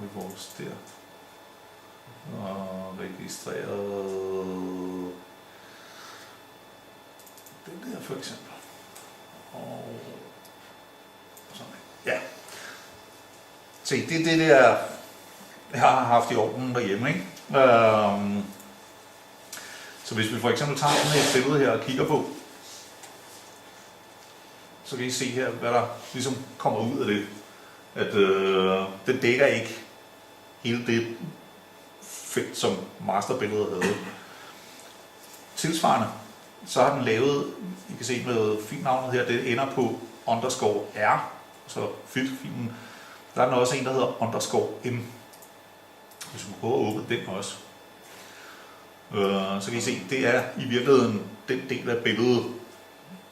vi vores der. Og registreret den der for eksempel. Og sådan. Ja. Se, det er det der, jeg har haft i orden derhjemme, ikke? Så hvis vi for eksempel tager sådan et billede her og kigger på, så kan I se her, hvad der ligesom kommer ud af det. At den dækker ikke hele det felt, som masterbilledet havde. Tilsvarende, så har den lavet, I kan se med filnavnet her, det ender på _r, så filen. Der er den også en, der hedder _m. Hvis vi prøver at åbne den også, så kan I se, det er i virkeligheden den del af billedet,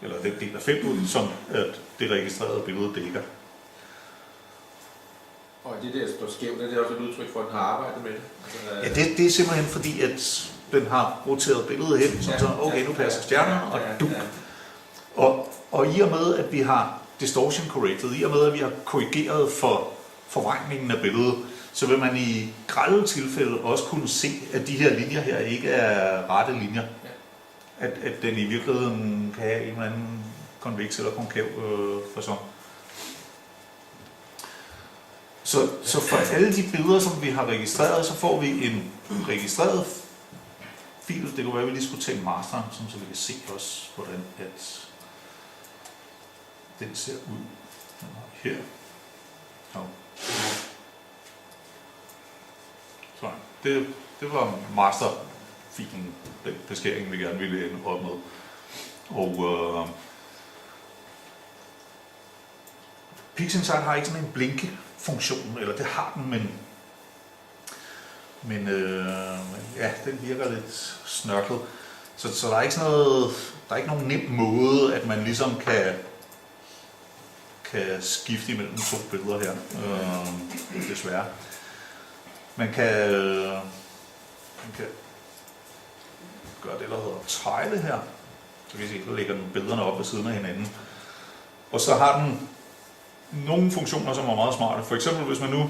eller den del af feltet, som at det registrerede billede dækker. Og det der står skævt, det er også et udtryk for, at den har arbejdet med det? Ja, det er simpelthen fordi, at den har roteret billedet hen, så okay, nu passer stjernerne, og duk. Og i og med, at vi har distortion corrected, i og med, at vi har korrigeret for forvrængningen af billedet, så vil man i grelle tilfælde også kunne se, at de her linjer her ikke er rette linjer. At den i virkeligheden kan have en eller anden konveks eller konkav facon. Så for alle de billeder, som vi har registreret, så får vi en registreret fil. Det kunne være, at vi lige skulle tage masteren, så vi kan se også, hvordan at den ser ud. Her. Ja. Så det var masterfilen, den beskæring, vi gerne ville ende op med. Og PixInsight har ikke sådan en blinkefunktion, eller det har den, men ja, den virker lidt snørklet. Så der er ikke sådan noget, der er ikke nogen nem måde, at man ligesom kan skifte imellem to billeder her, desværre. Man kan gøre det, der hedder tegle her. Så kan I se, der ligger den billederne op ved siden af hinanden. Og så har den nogle funktioner, som er meget smarte. For eksempel, hvis man nu,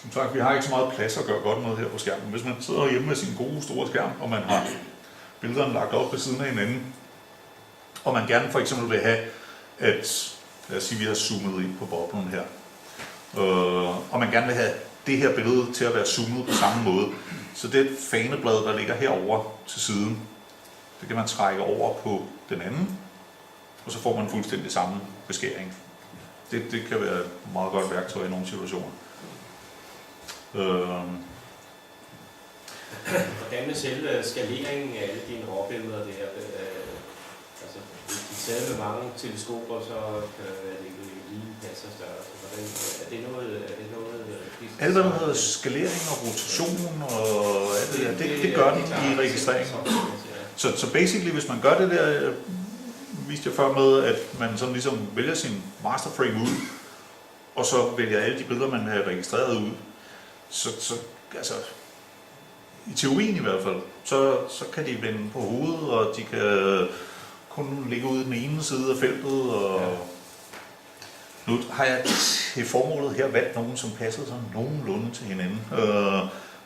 som sagt, vi har ikke så meget plads at gøre godt med her på skærmen. Hvis man sidder hjemme med sin gode store skærm, og man har billederne lagt op ved siden af hinanden, og man gerne for eksempel vil have, at lad os sige, vi har zoomet ind på boblen her, og man gerne vil have det her billede til at være zoomet på samme måde. Så det faneblad, der ligger herover til siden, det kan man trække over på den anden, og så får man fuldstændig samme beskæring. Det kan være et meget godt værktøj i nogle situationer. Hvordan med selve skaleringen af alle dine råbilleder, det her, altså hvis de tager med mange teleskoper, så kan det ikke lige passe størrelse. Er det noget alt hvad der hedder skalering og rotation og alt det der, det gør den i registreringen. Så basically, hvis man gør det der, viste jeg før med, at man sådan ligesom vælger sin masterframe ud, og så vælger alle de billeder, man har registreret ud, så altså, i teorien i hvert fald, så kan de vende på hovedet, og de kan kun ligge ude i den ene side af feltet, og nu har jeg til formålet her valgt nogen, som passer sådan nogenlunde til hinanden,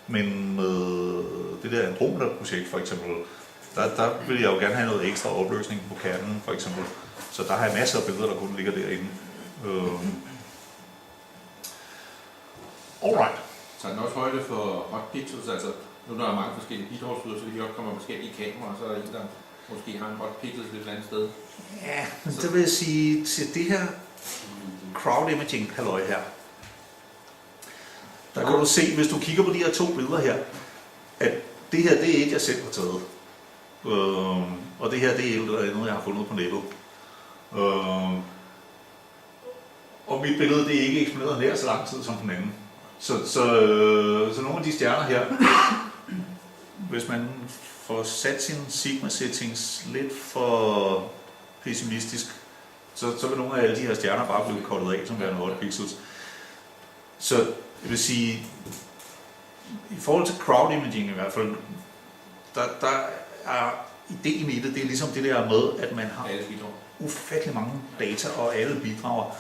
men med det der Andromeda-projekt for eksempel, der vil jeg jo gerne have noget ekstra opløsning på kernen for eksempel, så der har jeg masser af billeder, der kun ligger derinde. Alright. Så er den også højde for hot pixels, altså nu der er mange forskellige bidragslyder, så de også kommer forskellige kameraer, så er der en, der måske har en hot pixels et eller andet sted. Ja, men det vil jeg sige, til det her crowd imaging halløj her, der kan du se, hvis du kigger på de her to billeder her, at det her, det er et, jeg selv har taget. Og det her, det er et eller andet, jeg har fundet på nettet. Og mit billede, det er ikke eksponeret nær så lang tid som den anden. Så nogle af de stjerner her, hvis man får sat sine sigma settings lidt for pessimistisk, så vil nogle af alle de her stjerner bare blive kortet af som værende hot pixels. Så jeg vil sige, i forhold til crowd imaging i hvert fald, der er ideen i det er ligesom det der med, at man har ufattelig mange data, og alle bidrager.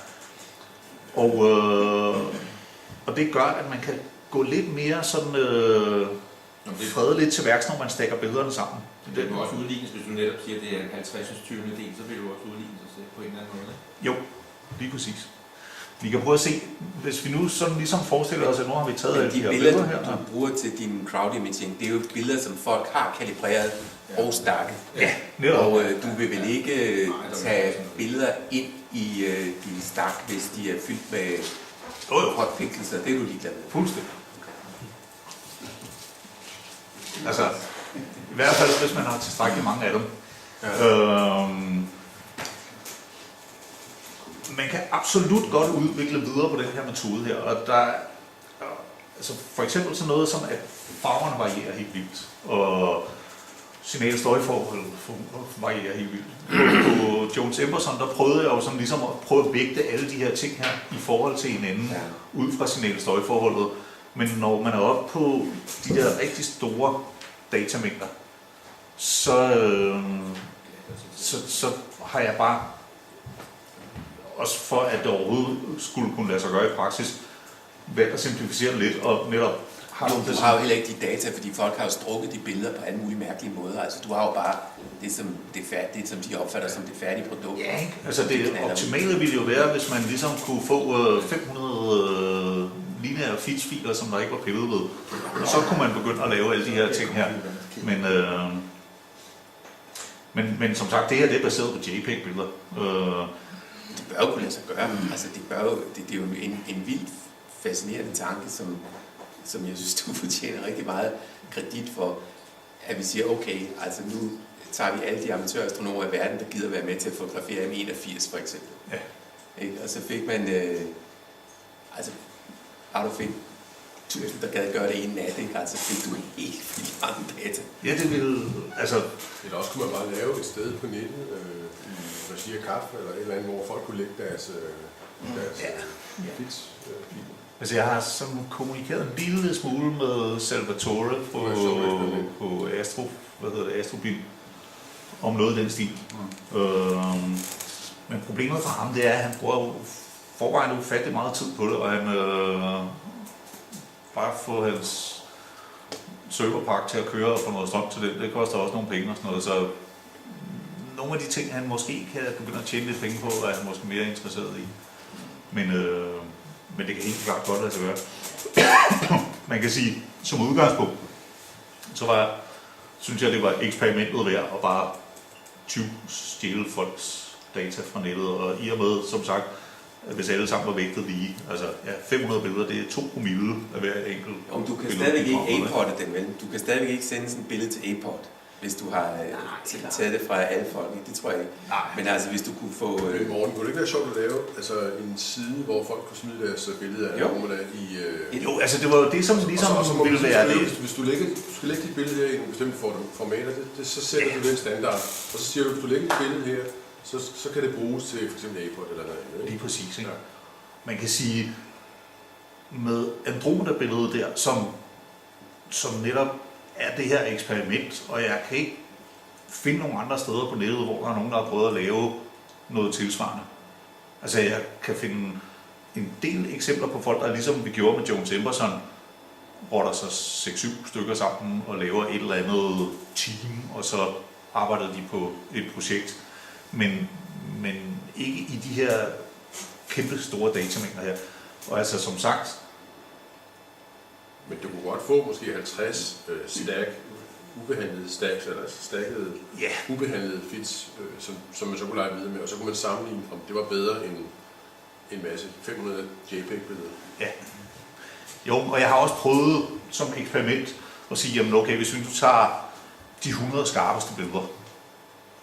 Og det gør, at man kan gå lidt mere sådan fredeligt til værks, når man stakker billederne sammen. Det vil også udlignes, hvis du netop siger, at det er en 50-20 del, så vil du også udligne sig selv på en eller anden måde. Jo, lige præcis. Vi kan prøve at se, hvis vi nu sådan ligesom forestiller os, at nu har vi taget alle de her billeder her. Du bruger til din crowd imaging, det er jo billeder, som folk har kalibreret og stakket. Ja, netop. Og du vil vel ikke tage billeder ind i din stak, hvis de er fyldt med hot pixels, det er du ligeglad med. Fuldstændig. Altså, i hvert fald, hvis man har tilstrækkeligt mange af dem. Ja. Man kan absolut godt udvikle videre på den her metode her, og der altså for eksempel sådan noget som, at farverne varierer helt vildt, og signal-støjforhold varierer helt vildt. På Jones Emberson, der prøvede jeg jo sådan ligesom at prøve at vægte alle de her ting her i forhold til hinanden, ud fra signal-støjforholdet. Men når man er oppe på de der rigtig store datamængder, så har jeg bare, også for at det overhovedet skulle kunne lade sig gøre i praksis, valgt at simplificere lidt, og netop har du har jo heller ikke de data, fordi folk har jo strukket de billeder på alle mulige mærkelige måder. Altså du har jo bare det, som de opfatter som det færdige produkt. Ja, ikke? Altså det optimale ville jo være, hvis man ligesom kunne få 500 lineære fitfiler, som der ikke var pillet ved. Og så kunne man begynde at lave alle de her ting her. Men som sagt, det her det er baseret på JPEG-billeder. Det bør jo kunne lade sig gøre. Altså det er jo en vildt fascinerende tanke, som jeg synes, du fortjener rigtig meget kredit for, at vi siger, okay, altså nu tager vi alle de amatørastronomer i verden, der gider være med til at fotografere M81 for eksempel. Ja. Ikke? Og så fik man, altså, har du fik 1000, der gad gøre det en nat, ikke? Altså fik du helt vildt mange data. Ja, det ville, altså... Eller også kunne man bare lave et sted på nettet, i regi af kaffe, eller et eller andet, hvor folk kunne lægge deres fits. Altså jeg har sådan kommunikeret en lille smule med Salvatore på Astrobil om noget af den stil. Men problemet for ham, det er, at han bruger forvejen ufattelig meget tid på det, og han bare får hans serverpark til at køre og få noget strøm til det koster også nogle penge og sådan noget, så nogle af de ting, han måske kan begynde at tjene lidt penge på, er han måske mere interesseret i. Men det kan helt klart godt lade sig gøre. Man kan sige, som udgangspunkt, så synes jeg, det var eksperimentet værd at bare stjæle folks data fra nettet, og i og med, som sagt, hvis alle sammen var vægtet lige, altså 500 billeder, det er 2 promille af hver enkelt. Om du kan stadigvæk ikke A-porte den, vel? Du kan stadigvæk ikke sende sådan et billede til A-port, hvis du har taget det fra alle folk, ikke? Det tror jeg ikke. Nej. Men altså, hvis du kunne få... Men Morten, kunne det ikke være sjovt at lave en side, hvor folk kunne smide deres billeder af numrene i... Jo, altså det var jo det, som ligesom ville være det. Hvis du skal lægge dit billede her i nogle bestemte formater, så sætter du den standard, og så siger du, hvis du lægger dit billede her, så kan det bruges til f.eks. A-port eller noget. Lige præcis, ikke? Ja. Man kan sige, med Andromeda-billedet der, som netop er det her eksperiment, og jeg kan ikke finde nogle andre steder på nettet, hvor der er nogen, der har prøvet at lave noget tilsvarende. Altså jeg kan finde en del eksempler på folk, der ligesom vi gjorde med Jones Emberson, rotter sig 6-7 stykker sammen og laver et eller andet team, og så arbejder de på et projekt. Men ikke i de her kæmpe store datamængder her. Og altså som sagt... Men du kunne godt få måske 50 ubehandlede stacks, eller stakkede ubehandlede fits, som man så kunne lege videre med, og så kunne man sammenligne, om det var bedre end en masse 500 JPEG-billeder. Ja. Jo, og jeg har også prøvet som eksperiment at sige, jamen okay, hvis vi nu tager de 100 skarpeste billeder,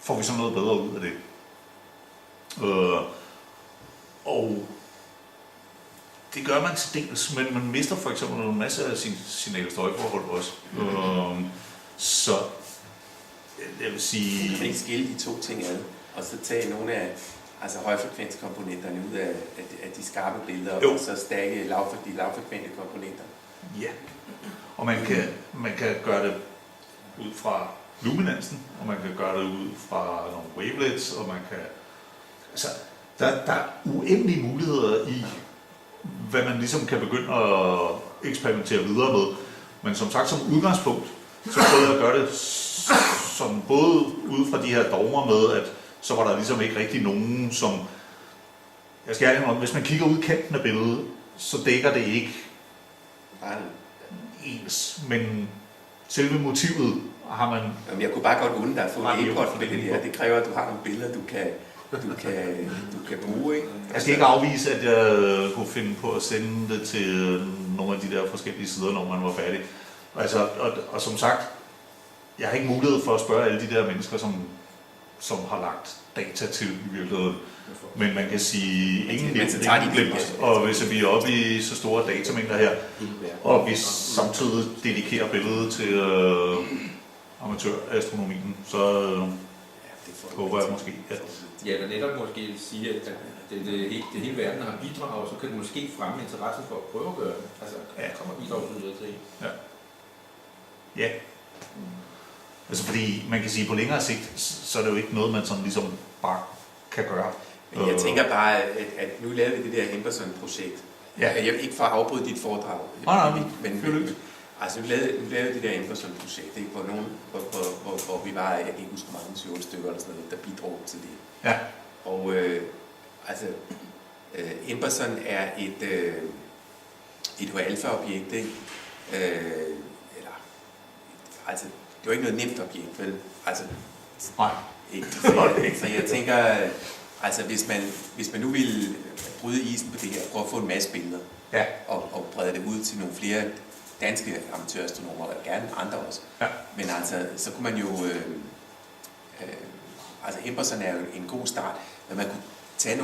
får vi så noget bedre ud af det. Og det gør man til dels, men man mister for eksempel en masse af sin signal-støjforhold også. Så jeg vil sige... Man kan ikke skille de to ting ad, og så tage nogle af højfrekvenskomponenterne ud af de skarpe billeder, og så stakke de lavfrekvente komponenter. Ja, og man kan gøre det ud fra luminansen, og man kan gøre det ud fra nogle wavelets, og man kan... Altså, der er uendelige muligheder i, hvad man ligesom kan begynde at eksperimentere videre med. Men som sagt, som udgangspunkt, så prøvede jeg at gøre det som både ud fra de her dogmer med, at så var der ligesom ikke rigtig nogen, som... Jeg skal ærligt om, hvis man kigger ud i kanten af billedet, så dækker det ikke ens, men selve motivet har man... Jamen, jeg kunne bare godt unde dig at få et e-portbillede her. Det kræver, at du har nogle billeder, du kan bruge, ikke? Jeg skal ikke afvise, at jeg kunne finde på at sende det til nogle af de der forskellige sider, når man var færdig. Altså, og som sagt, jeg har ikke mulighed for at spørge alle de der mennesker, som har lagt data til i virkeligheden. Men man kan sige, ingen glemt, og hvis vi er oppe i så store datamængder her, og vi samtidig dedikerer billedet til amatørastronomien, så håber jeg måske, at... Ja, der netop måske sige, at det hele verden har bidraget, så kan det måske fremme interessen for at prøve at gøre det. Altså, kommer bidragsydere til en. Ja. Altså fordi, man kan sige, på længere sigt, så er det jo ikke noget, man sådan ligesom bare kan gøre. Men jeg tænker bare, at nu lavede vi det der Emberson-projekt. Ja. Jeg vil ikke for at afbryde dit foredrag. Men altså, nu lavede det der Emberson-projekt, ikke? Hvor vi var, jeg kan ikke huske mange 7 stykker eller sådan noget, der bidrog til det. Ja. Og altså, Emberson er et H-alpha-objekt, ikke? Altså, det var ikke noget nemt objekt, vel? Altså, nej. Ikke. Så jeg tænker, altså hvis man nu ville bryde isen på det her, prøve at få en masse billeder, og brede det ud til nogle flere danske amatørastronomer, og gerne andre også. Ja. Men altså, så kunne man jo, altså Emberson er jo en god start, men man kunne tage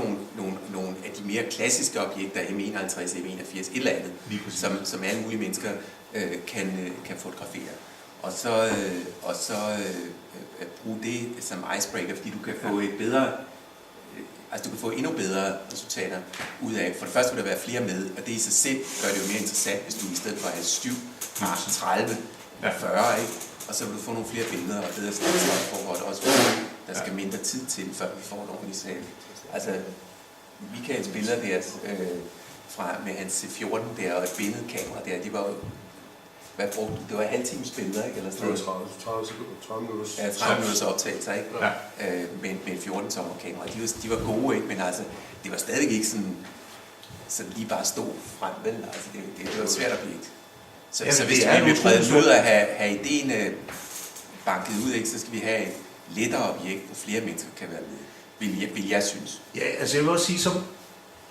nogle af de mere klassiske objekter, M51, M81, et eller andet, som alle mulige mennesker kan fotografere. Og så bruge det som icebreaker, fordi du kan få et bedre, altså du kan få endnu bedre resultater ud af. For det første vil der være flere med, og det i sig selv gør det jo mere interessant, hvis du i stedet for at have 7 har 30, 40, ikke? Og så vil du få nogle flere billeder og bedre standsforhold, også fordi der skal mindre tid til, før vi får en ordentlig sag. Altså, Michaels billeder der med hans C14 der og et bindet kamera der, de var jo, hvad brugte du? Det var halvtimes billeder, ikke? Eller sådan noget. 30 minutters. Ja, 30 minutters optagelser, ikke? Ja. Med 14 tommer kamera. De var gode, ikke? Men altså, det var stadig ikke sådan lige bare stå frem, vel? Altså, det var et svært objekt. Så hvis vi vil prøve ud at have idéen banket ud, ikke, så skal vi have et lettere objekt, hvor flere mennesker kan være med. Vil jeg synes. Ja, altså jeg vil også sige,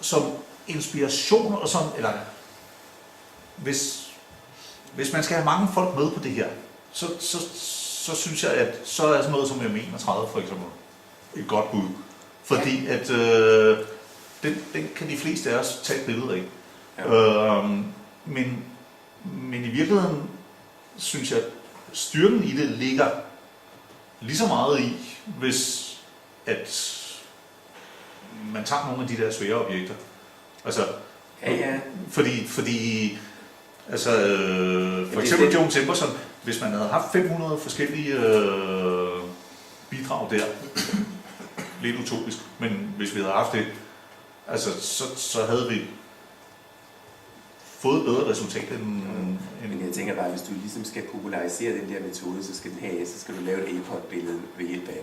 som inspiration og sådan, eller hvis man skal have mange folk med på det her, så synes jeg, at så er sådan noget som M31 for eksempel et godt bud. Fordi at den kan de fleste af os tage et billede af. Ja. Men i virkeligheden synes jeg, at styrken i det ligger lige så meget i, hvis at man tager nogle af de der svære objekter. Altså, fordi altså, for eksempel Jones Emberson, hvis man havde haft 500 forskellige bidrag der, lidt utopisk, men hvis vi havde haft det, altså, så havde vi fået bedre resultat end... Men jeg tænker bare, hvis du ligesom skal popularisere den der metode, så skal du lave et e-port-billede ved hjælp af den.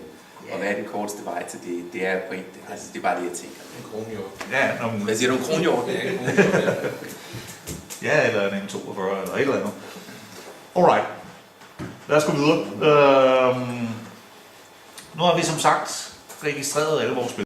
Og hvad er den korteste vej til det? Det er point. Altså, det er bare det, jeg tænker. En kronhjort. Ja, hvad siger du? En kronhjort? Ja, en kronhjort. Ja, eller en 42 eller et eller andet. Alright. Lad os gå videre. Nu har vi som sagt registreret alle vores billeder.